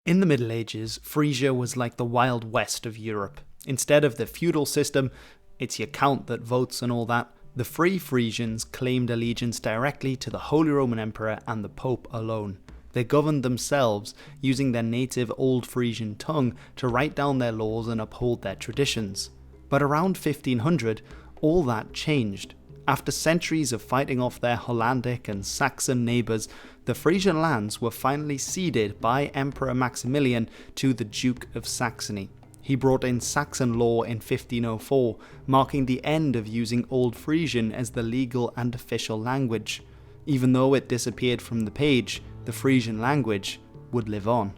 In the Middle Ages, Frisia was like the Wild West of Europe. Instead of the feudal system, it's your count that votes and all that, the free Frisians claimed allegiance directly to the Holy Roman Emperor and the Pope alone. They governed themselves, using their native Old Frisian tongue to write down their laws and uphold their traditions. But around 1500, all that changed. After centuries of fighting off their Hollandic and Saxon neighbours, the Frisian lands were finally ceded by Emperor Maximilian to the Duke of Saxony. He brought in Saxon law in 1504, marking the end of using Old Frisian as the legal and official language. Even though it disappeared from the page, the Frisian language would live on.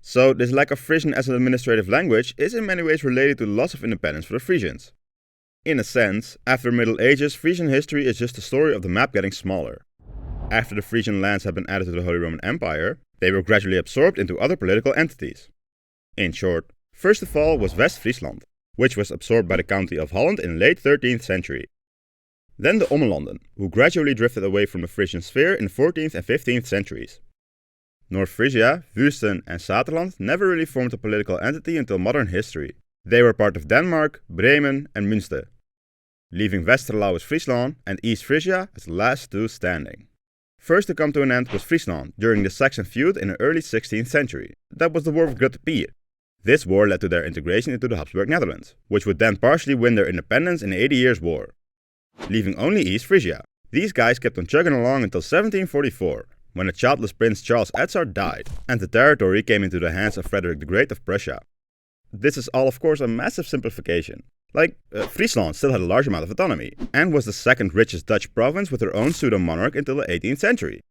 So, this lack of Frisian as an administrative language is in many ways related to the loss of independence for the Frisians. In a sense, after the Middle Ages, Frisian history is just the story of the map getting smaller. After the Frisian lands had been added to the Holy Roman Empire, they were gradually absorbed into other political entities. In short, first of all was West Friesland, which was absorbed by the county of Holland in the late 13th century. Then the Ommelanden, who gradually drifted away from the Frisian sphere in the 14th and 15th centuries. North Frisia, Wüsten and Saterland never really formed a political entity until modern history. They were part of Denmark, Bremen and Münster, leaving Westerlo as Friesland and East Frisia as the last two standing. First to come to an end was Friesland during the Saxon feud in the early 16th century. That was the War of Grote Pier. This war led to their integration into the Habsburg Netherlands, which would then partially win their independence in the 80 Years' War, leaving only East Frisia. These guys kept on chugging along until 1744, when the childless Prince Charles Edzard died, and the territory came into the hands of Frederick the Great of Prussia. This is all of course a massive simplification. Friesland still had a large amount of autonomy, and was the second richest Dutch province with their own pseudo-monarch until the 18th century.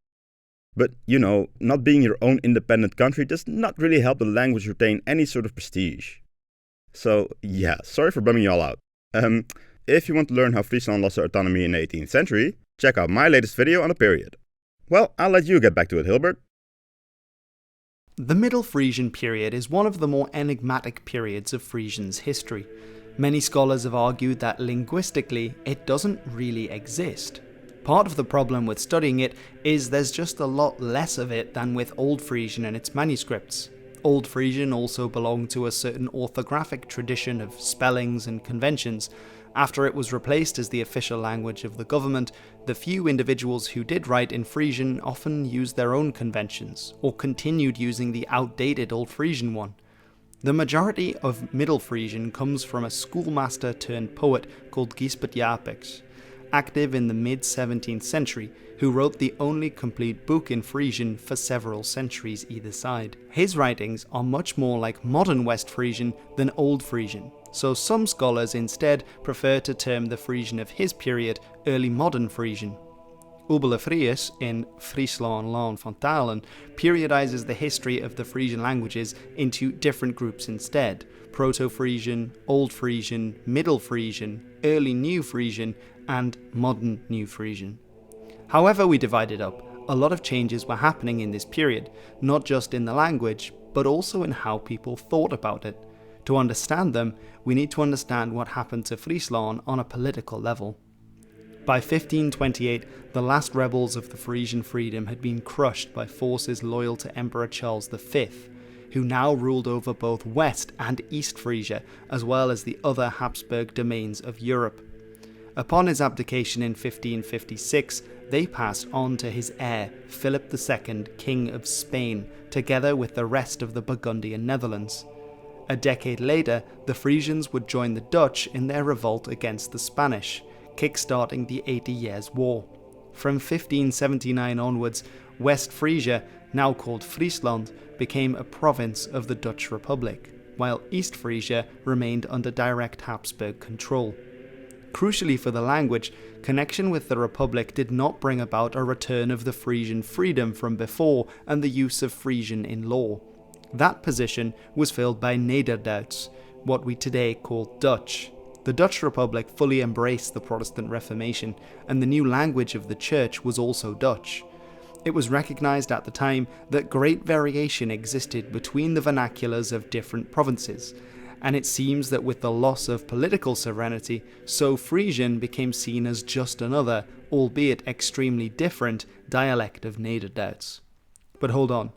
But, not being your own independent country does not really help the language retain any sort of prestige. So, yeah, sorry for bumming you all out. If you want to learn how Friesland lost their autonomy in the 18th century, check out my latest video on the period. Well, I'll let you get back to it, Hilbert. The Middle Frisian period is one of the more enigmatic periods of Frisian's history. Many scholars have argued that linguistically, it doesn't really exist. Part of the problem with studying it is there's just a lot less of it than with Old Frisian and its manuscripts. Old Frisian also belonged to a certain orthographic tradition of spellings and conventions. After it was replaced as the official language of the government, the few individuals who did write in Frisian often used their own conventions, or continued using the outdated Old Frisian one. The majority of Middle Frisian comes from a schoolmaster turned poet called Gysbert Japiks, active in the mid-17th century, who wrote the only complete book in Frisian for several centuries either side. His writings are much more like modern West Frisian than Old Frisian, so some scholars instead prefer to term the Frisian of his period early modern Frisian. Ubele Fries in Friesland Laan van Talen periodizes the history of the Frisian languages into different groups instead: Proto-Frisian, Old Frisian, Middle Frisian, Early New Frisian, and Modern New Frisian. However we divide it up, a lot of changes were happening in this period, not just in the language, but also in how people thought about it. To understand them, we need to understand what happened to Friesland on a political level. By 1528, the last rebels of the Frisian Freedom had been crushed by forces loyal to Emperor Charles V, who now ruled over both West and East Frisia, as well as the other Habsburg domains of Europe. Upon his abdication in 1556, they passed on to his heir, Philip II, King of Spain, together with the rest of the Burgundian Netherlands. A decade later, the Frisians would join the Dutch in their revolt against the Spanish, kick-starting the 80 Years' War. From 1579 onwards, West Frisia, now called Friesland, became a province of the Dutch Republic, while East Frisia remained under direct Habsburg control. Crucially for the language, connection with the Republic did not bring about a return of the Frisian freedom from before and the use of Frisian in law. That position was filled by Nederduits, what we today call Dutch. The Dutch Republic fully embraced the Protestant Reformation, and the new language of the Church was also Dutch. It was recognised at the time that great variation existed between the vernaculars of different provinces, and it seems that with the loss of political sovereignty, so Frisian became seen as just another, albeit extremely different, dialect of Nederduits. But hold on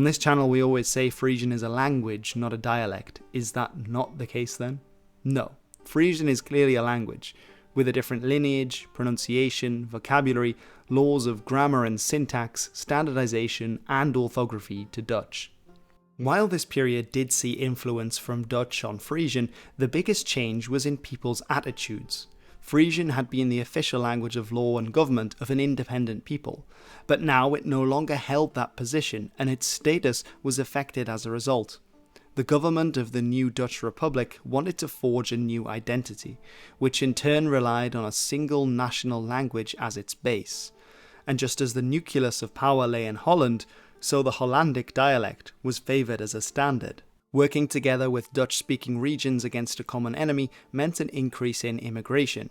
this channel we always say Frisian is a language, not a dialect. Is that not the case then? No, Frisian is clearly a language, with a different lineage, pronunciation, vocabulary, laws of grammar and syntax, standardization, and orthography to Dutch. While this period did see influence from Dutch on Frisian, the biggest change was in people's attitudes. Frisian had been the official language of law and government of an independent people, but now it no longer held that position and its status was affected as a result. The government of the new Dutch Republic wanted to forge a new identity, which in turn relied on a single national language as its base. And just as the nucleus of power lay in Holland, so the Hollandic dialect was favoured as a standard. Working together with Dutch-speaking regions against a common enemy meant an increase in immigration,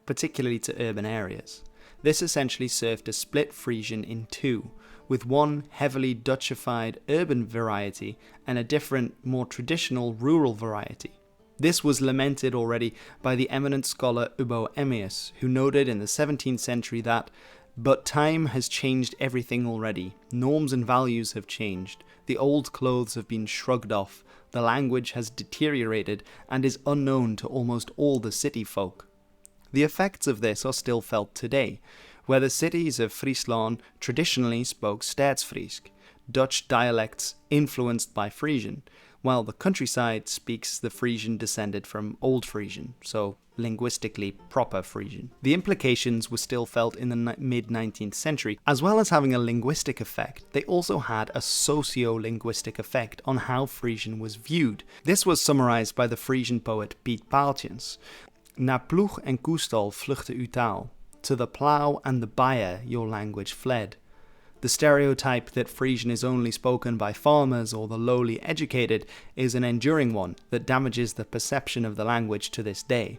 particularly to urban areas. This essentially served to split Frisian in two, with one heavily Dutchified urban variety and a different, more traditional rural variety. This was lamented already by the eminent scholar Ubbo Emmius, who noted in the 17th century that, "But time has changed everything already, norms and values have changed, the old clothes have been shrugged off, the language has deteriorated and is unknown to almost all the city folk." The effects of this are still felt today, where the cities of Friesland traditionally spoke Stedfrysk, Dutch dialects influenced by Frisian, while the countryside speaks the Frisian descended from Old Frisian, so linguistically proper Frisian. The implications were still felt in the mid-19th century. As well as having a linguistic effect, they also had a socio-linguistic effect on how Frisian was viewed. This was summarized by the Frisian poet Piet Paaltjens. "Na ploeg en koestal vluchtte uw taal. To the plough and the byre your language fled." The stereotype that Frisian is only spoken by farmers or the lowly educated is an enduring one that damages the perception of the language to this day.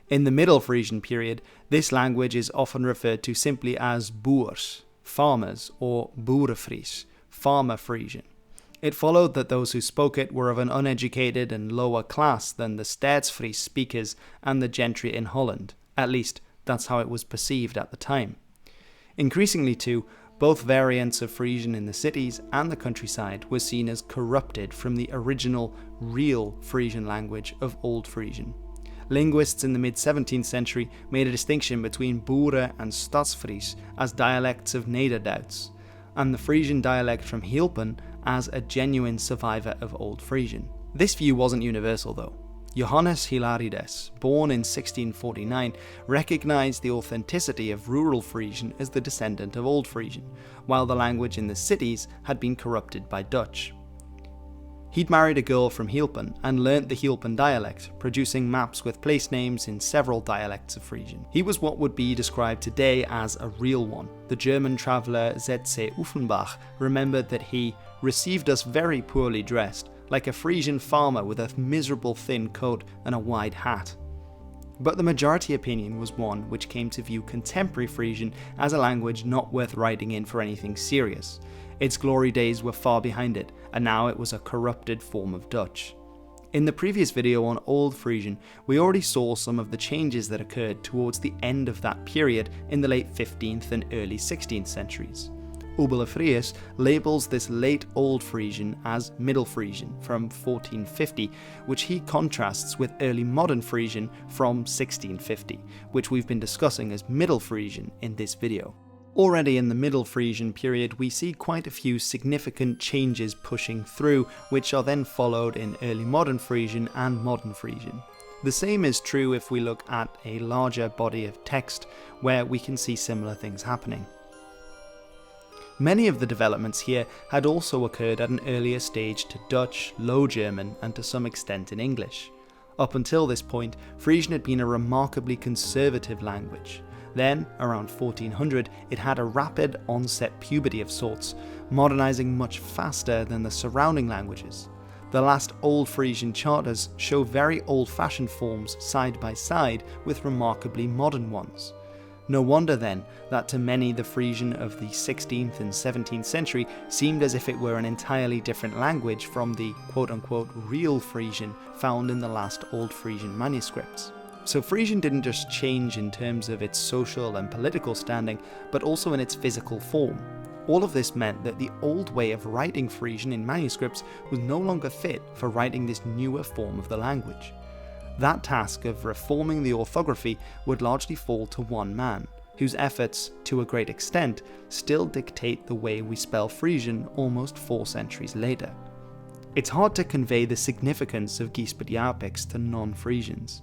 In the Middle Frisian period, this language is often referred to simply as boers, farmers, or boerenfries, farmer Frisian. It followed that those who spoke it were of an uneducated and lower class than the Stedfrysk speakers and the gentry in Holland. At least, that's how it was perceived at the time. Increasingly too, both variants of Frisian in the cities and the countryside were seen as corrupted from the original, real Frisian language of Old Frisian. Linguists in the mid-17th century made a distinction between Boeren and Stadsfries as dialects of Nederduits, and the Frisian dialect from Hielpen as a genuine survivor of Old Frisian. This view wasn't universal though. Johannes Hilarides, born in 1649, recognized the authenticity of rural Frisian as the descendant of Old Frisian, while the language in the cities had been corrupted by Dutch. He'd married a girl from Hielpen and learnt the Hielpen dialect, producing maps with place names in several dialects of Frisian. He was what would be described today as a real one. The German traveller Z.C. Uffenbach remembered that he received us very poorly dressed, like a Frisian farmer with a miserable thin coat and a wide hat. But the majority opinion was one which came to view contemporary Frisian as a language not worth writing in for anything serious. Its glory days were far behind it, and now it was a corrupted form of Dutch. In the previous video on Old Frisian, we already saw some of the changes that occurred towards the end of that period in the late 15th and early 16th centuries. Ubbe labels this late Old Frisian as Middle Frisian from 1450, which he contrasts with early modern Frisian from 1650, which we've been discussing as Middle Frisian in this video. Already in the Middle Frisian period, we see quite a few significant changes pushing through, which are then followed in early modern Frisian and modern Frisian. The same is true if we look at a larger body of text, where we can see similar things happening. Many of the developments here had also occurred at an earlier stage to Dutch, Low German, and to some extent in English. Up until this point, Frisian had been a remarkably conservative language. Then, around 1400, it had a rapid onset puberty of sorts, modernising much faster than the surrounding languages. The last Old Frisian charters show very old-fashioned forms side by side with remarkably modern ones. No wonder then that to many the Frisian of the 16th and 17th century seemed as if it were an entirely different language from the quote-unquote real Frisian found in the last Old Frisian manuscripts. So Frisian didn't just change in terms of its social and political standing, but also in its physical form. All of this meant that the old way of writing Frisian in manuscripts was no longer fit for writing this newer form of the language. That task of reforming the orthography would largely fall to one man, whose efforts, to a great extent, still dictate the way we spell Frisian almost 4 centuries later. It's hard to convey the significance of Gysbert Japiks to non-Frisians.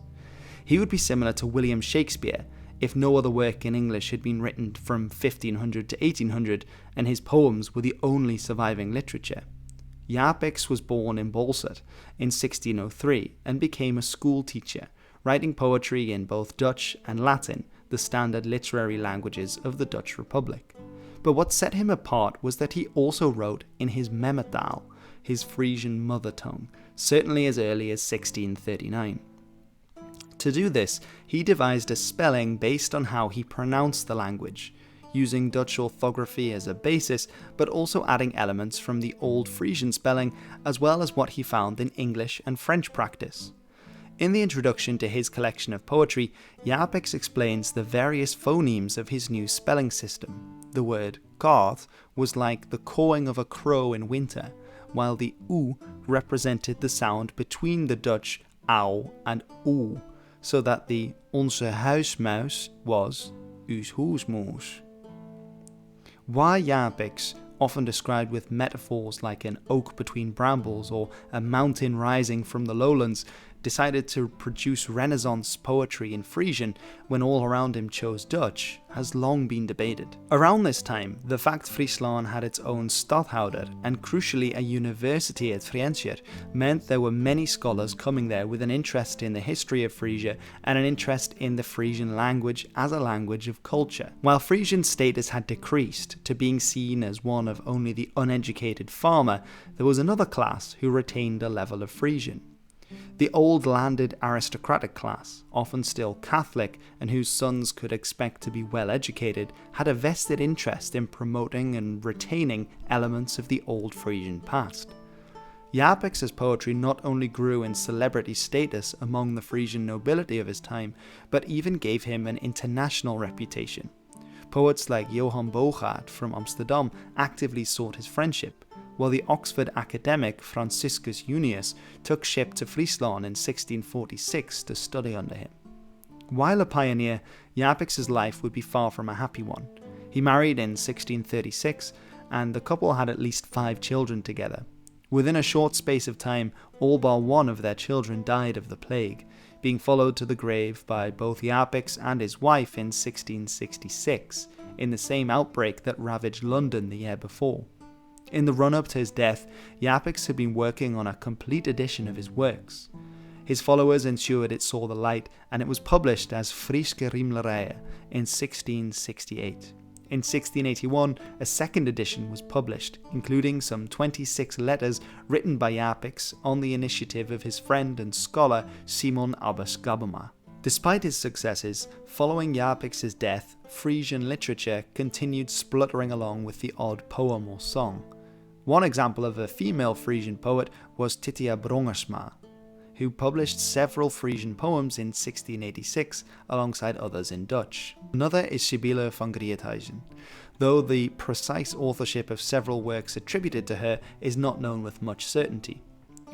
He would be similar to William Shakespeare if no other work in English had been written from 1500 to 1800 and his poems were the only surviving literature. Japiks was born in Bolsward in 1603 and became a school teacher, writing poetry in both Dutch and Latin, the standard literary languages of the Dutch Republic. But what set him apart was that he also wrote in his memetaal, his Frisian mother tongue, certainly as early as 1639. To do this, he devised a spelling based on how he pronounced the language, using Dutch orthography as a basis, but also adding elements from the Old Frisian spelling, as well as what he found in English and French practice. In the introduction to his collection of poetry, Japiks explains the various phonemes of his new spelling system. The word "garth" was like the cawing of a crow in winter, while the "u" represented the sound between the Dutch "au" and "u, so that the "onze huismuis" was "us huismoes." Why Japiks, often described with metaphors like an oak between brambles or a mountain rising from the lowlands, decided to produce Renaissance poetry in Frisian when all around him chose Dutch, has long been debated. Around this time, the fact Friesland had its own stadhouder and crucially a university at Frisia meant there were many scholars coming there with an interest in the history of Frisia and an interest in the Frisian language as a language of culture. While Frisian status had decreased to being seen as one of only the uneducated farmer, there was another class who retained a level of Frisian. The old landed aristocratic class, often still Catholic and whose sons could expect to be well educated, had a vested interest in promoting and retaining elements of the old Frisian past. Japiks' poetry not only grew in celebrity status among the Frisian nobility of his time, but even gave him an international reputation. Poets like Johann Bogaert from Amsterdam actively sought his friendship, while the Oxford academic Franciscus Junius took ship to Friesland in 1646 to study under him. While a pioneer, Japiks' life would be far from a happy one. He married in 1636, and the couple had at least 5 children together. Within a short space of time, all but one of their children died of the plague, being followed to the grave by both Japiks and his wife in 1666, in the same outbreak that ravaged London the year before. In the run-up to his death, Japiks had been working on a complete edition of his works. His followers ensured it saw the light, and it was published as Friske Rimlerije in 1668. In 1681, a second edition was published, including some 26 letters written by Japiks on the initiative of his friend and scholar Simon Abbas Gabema. Despite his successes, following Japiks' death, Frisian literature continued spluttering along with the odd poem or song. One example of a female Frisian poet was Titia Brongersma, who published several Frisian poems in 1686 alongside others in Dutch. Another is Sibylle van Griethuizen, though the precise authorship of several works attributed to her is not known with much certainty.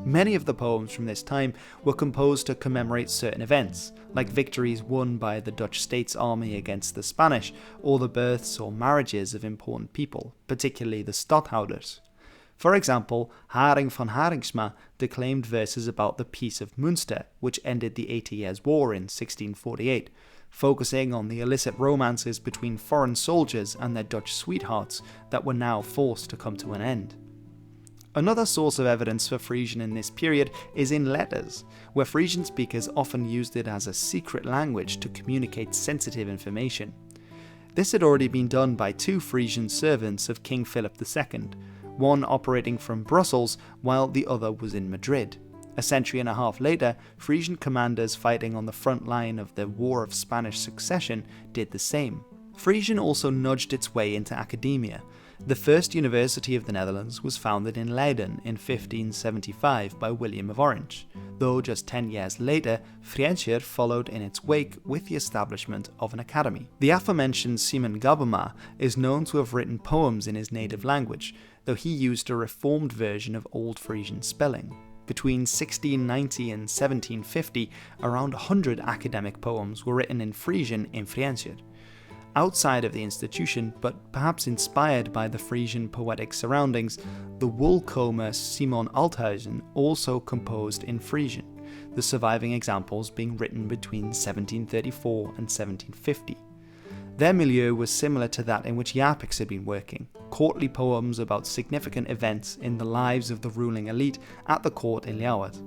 Many of the poems from this time were composed to commemorate certain events, like victories won by the Dutch States Army against the Spanish, or the births or marriages of important people, particularly the stadhouders. For example, Haring van Haringsma declaimed verses about the Peace of Münster, which ended the 80 Years' War in 1648, focusing on the illicit romances between foreign soldiers and their Dutch sweethearts that were now forced to come to an end. Another source of evidence for Frisian in this period is in letters, where Frisian speakers often used it as a secret language to communicate sensitive information. This had already been done by 2 Frisian servants of King Philip II, one operating from Brussels while the other was in Madrid. A century and a half later, Frisian commanders fighting on the front line of the War of Spanish Succession did the same. Frisian also nudged its way into academia. The first university of the Netherlands was founded in Leiden in 1575 by William of Orange, though just 10 years later, Frisia followed in its wake with the establishment of an academy. The aforementioned Simon Gaboma is known to have written poems in his native language, though he used a reformed version of Old Frisian spelling. Between 1690 and 1750, around 100 academic poems were written in Frisian in Frisia. Outside of the institution, but perhaps inspired by the Frisian poetic surroundings, the woolcomber Simon Althuizen also composed in Frisian, the surviving examples being written between 1734 and 1750. Their milieu was similar to that in which Japiks had been working, courtly poems about significant events in the lives of the ruling elite at the court in Ljouwert.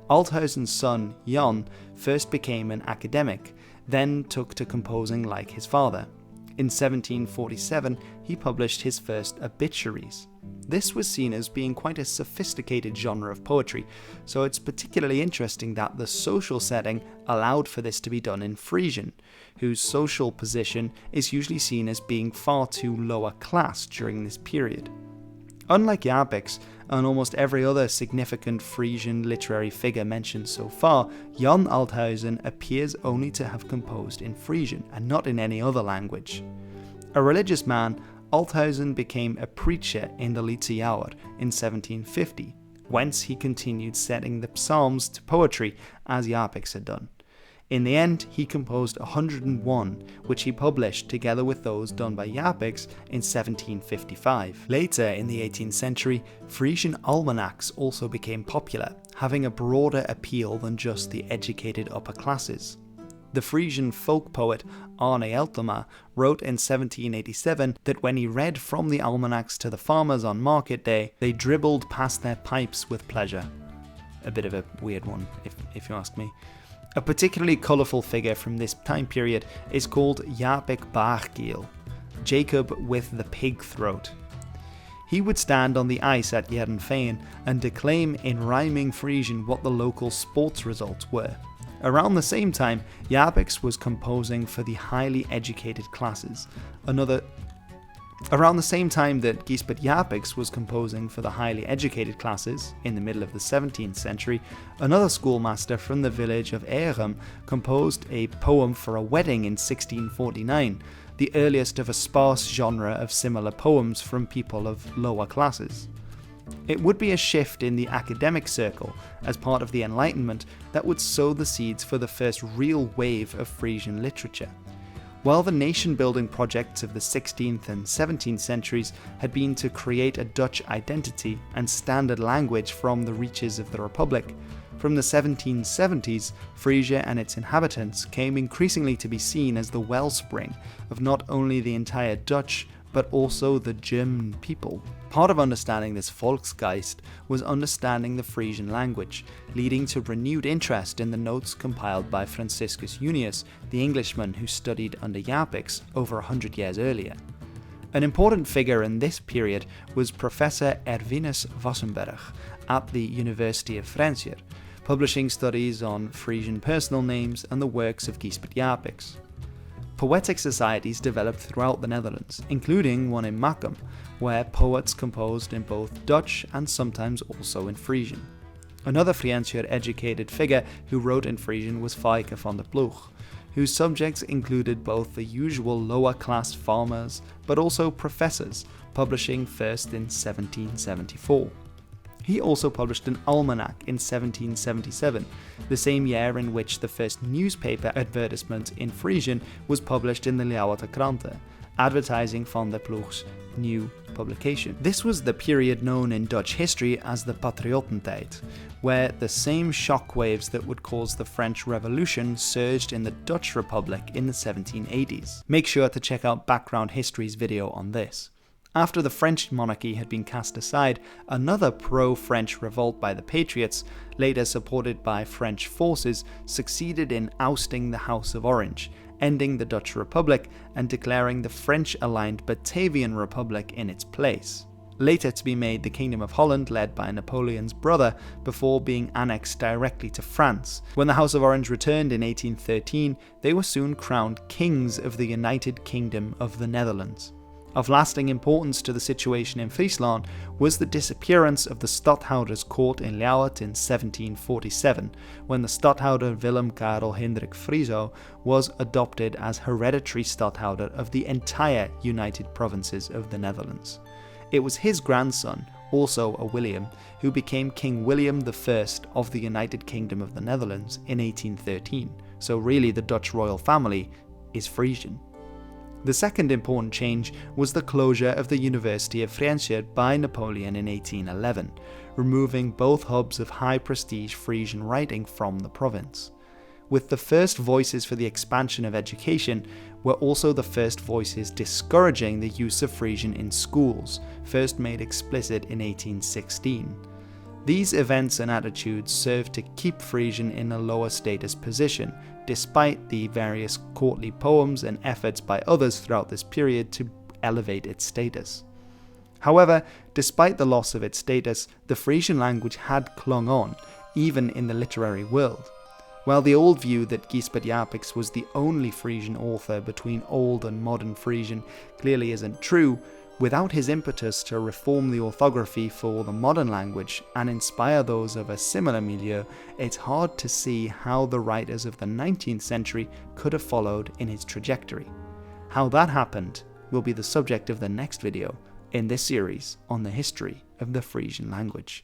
Althuizen's son, Jan, first became an academic, then took to composing like his father. In 1747, he published his first obituaries. This was seen as being quite a sophisticated genre of poetry, so it's particularly interesting that the social setting allowed for this to be done in Frisian, whose social position is usually seen as being far too lower class during this period. Unlike Japiks and almost every other significant Frisian literary figure mentioned so far, Jan Althuizen appears only to have composed in Frisian and not in any other language. A religious man, Althuizen became a preacher in the Lietse Jouwer in 1750, whence he continued setting the psalms to poetry as Japiks had done. In the end, he composed 101, which he published together with those done by Japiks in 1755. Later in the 18th century, Frisian almanacs also became popular, having a broader appeal than just the educated upper classes. The Frisian folk poet Arne Eltema wrote in 1787 that when he read from the almanacs to the farmers on market day, they dribbled past their pipes with pleasure. A bit of a weird one, if you ask me. A particularly colourful figure from this time period is called Japik Baarkiel, Jacob with the pig throat. He would stand on the ice at Heerenveen and declaim in rhyming Frisian what the local sports results were. Around the same time, Japiks was composing for the highly educated classes. Around the same time that Gysbert Japiks was composing for the highly educated classes, in the middle of the 17th century, another schoolmaster from the village of Erum composed a poem for a wedding in 1649, the earliest of a sparse genre of similar poems from people of lower classes. It would be a shift in the academic circle as part of the Enlightenment that would sow the seeds for the first real wave of Frisian literature. While the nation-building projects of the 16th and 17th centuries had been to create a Dutch identity and standard language from the reaches of the Republic, from the 1770s, Frisia and its inhabitants came increasingly to be seen as the wellspring of not only the entire Dutch, but also the German people. Part of understanding this Volksgeist was understanding the Frisian language, leading to renewed interest in the notes compiled by Franciscus Junius, the Englishman who studied under Japiks over 100 years earlier. An important figure in this period was Professor Erwinus Wassenberg at the University of Frisia, publishing studies on Frisian personal names and the works of Gysbert Japiks. Poetic societies developed throughout the Netherlands, including one in Makkum, where poets composed in both Dutch and sometimes also in Frisian. Another Frisia-educated figure who wrote in Frisian was Fijke van der Ploeg, whose subjects included both the usual lower-class farmers but also professors, publishing first in 1774. He also published an almanac in 1777, the same year in which the first newspaper advertisement in Frisian was published in the Ljouwerter Krante, advertising Van der Ploeg's new publication. This was the period known in Dutch history as the Patriottentijd, where the same shockwaves that would cause the French Revolution surged in the Dutch Republic in the 1780s. Make sure to check out Background History's video on this. After the French monarchy had been cast aside, another pro-French revolt by the Patriots, later supported by French forces, succeeded in ousting the House of Orange, ending the Dutch Republic and declaring the French-aligned Batavian Republic in its place. later to be made the Kingdom of Holland led by Napoleon's brother before being annexed directly to France. When the House of Orange returned in 1813, they were soon crowned kings of the United Kingdom of the Netherlands. Of lasting importance to the situation in Friesland was the disappearance of the Stadhouder's court in Ljouwert in 1747, when the Stadhouder Willem Karel Hendrik Frieso was adopted as hereditary Stadhouder of the entire United Provinces of the Netherlands. It was his grandson, also a William, who became King William I of the United Kingdom of the Netherlands in 1813, so really the Dutch royal family is Frisian. The second important change was the closure of the University of Frisia by Napoleon in 1811, removing both hubs of high-prestige Frisian writing from the province. With the first voices for the expansion of education were also the first voices discouraging the use of Frisian in schools, first made explicit in 1816. These events and attitudes served to keep Frisian in a lower status position, despite the various courtly poems and efforts by others throughout this period to elevate its status. However, despite the loss of its status, the Frisian language had clung on, even in the literary world. While the old view that Gysbert Japiks was the only Frisian author between Old and Modern Frisian clearly isn't true, without his impetus to reform the orthography for the modern language and inspire those of a similar milieu, it's hard to see how the writers of the 19th century could have followed in his trajectory. How that happened will be the subject of the next video in this series on the history of the Frisian language.